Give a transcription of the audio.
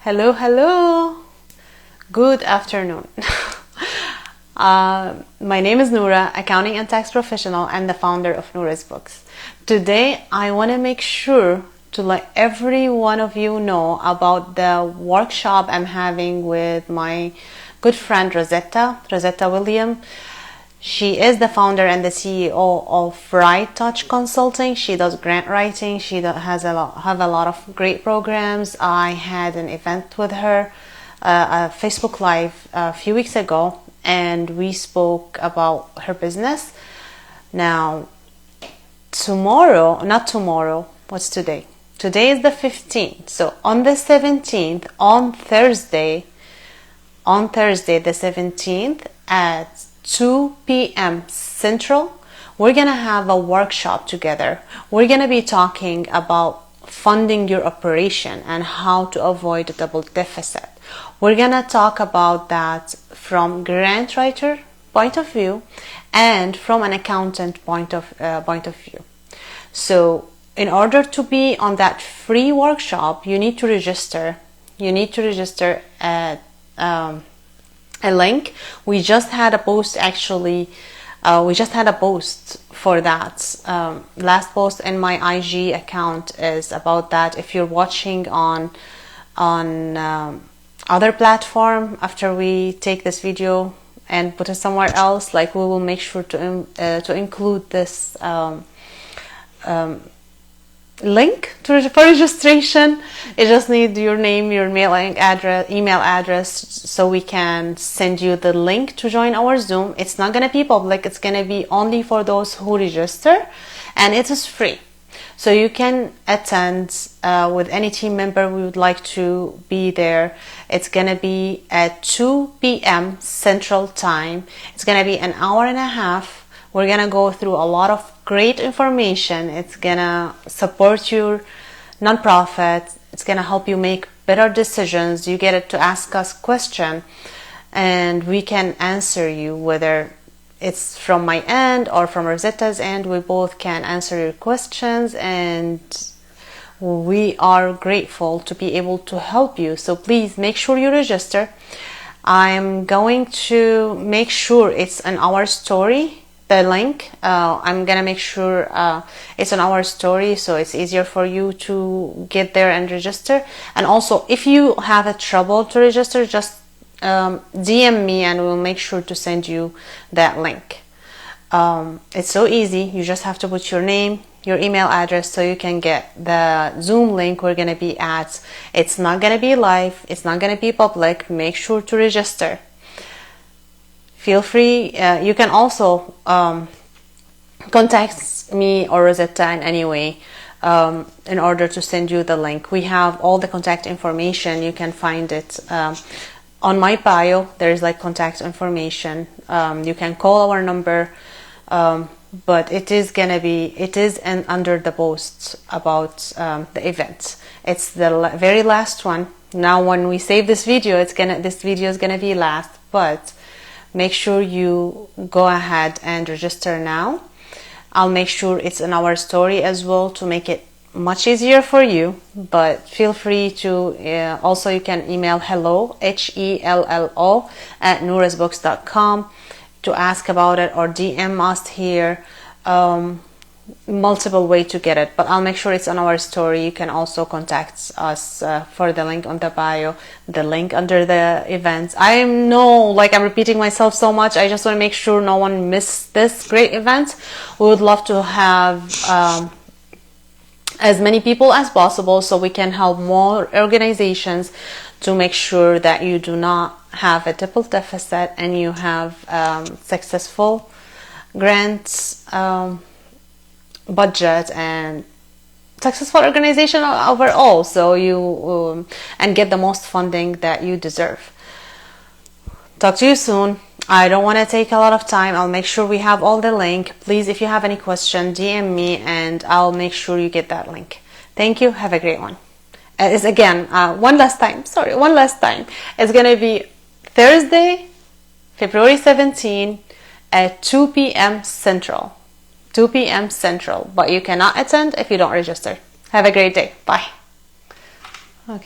Hello, hello. Good afternoon. My name is Noura, accounting and tax professional and the founder of Noura's Books. Today, I want to make sure to let every one of you know about the workshop I'm having with my good friend Rozetta William. She is the founder and the CEO of WriteTouch Consulting. She does grant writing. She have a lot of great programs. I had an event with her, a Facebook Live a few weeks ago, and we spoke about her business. Now, what's today? Today is the 15th. So on the 17th, on Thursday the 17th at 2 p.m. Central, we're gonna have a workshop together. We're gonna be talking about funding your operation and how to avoid a double deficit. We're gonna talk about that from grant writer point of view and from an accountant point of view. So in order to be on that free workshop, you need to register. You need to register at a link. We just had a post actually. We just had a post for that. Last post in my IG account is about that. If you're watching on other platform, after we take this video and put it somewhere else, like, we will make sure to include this link for registration. You just need your name, your email address, so we can send you the link to join our Zoom. It's not going to be public. It's going to be only for those who register, and it is free. So you can attend with any team member who would like to be there. It's going to be at 2 p.m. Central Time. It's going to be an hour and a half. We're going to go through a lot of great information. It's going to support your nonprofit. It's going to help you make better decisions. You get to ask us questions, and we can answer you, whether it's from my end or from Rosetta's end. We both can answer your questions, and we are grateful to be able to help you. So please make sure you register. I'm going to make sure it's in our story. The link, I'm gonna make sure it's on our story, so it's easier for you to get there and register. And also, if you have a trouble to register, just DM me and we'll make sure to send you that link. It's so easy. You just have to put your name, your email address, so you can get the Zoom link we're gonna be at. It's not gonna be live, it's not gonna be public. Make sure to register. Feel free. You can also contact me or Rozetta in any way in order to send you the link. We have all the contact information. You can find it on my bio. There is like contact information. You can call our number, but it is under the post about the event. It's the very last one. Now, when we save this video, this video is gonna be last, but make sure you go ahead and register now. I'll make sure it's in our story as well to make it much easier for you. But feel free to also, you can email hello at nourasbooks.com to ask about it, or DM us here. Multiple way to get it, but I'll make sure it's on our story. You can also contact us for the link on the bio, the link under the events. I know, like, I'm repeating myself so much. I just want to make sure no one missed this great event. We would love to have as many people as possible, so we can help more organizations to make sure that you do not have a double deficit and you have successful grants, budget, and successful organization overall, so you and get the most funding that you deserve. Talk to you soon. I don't want to take a lot of time. I'll make sure we have all the link. Please, if you have any question, DM me and I'll make sure you get that link. Thank you. Have a great one. It's again one last time. It's gonna be Thursday, February 17 at 2 p.m. Central. 2 p.m. Central, but you cannot attend if you don't register. Have a great day. Bye. Okay.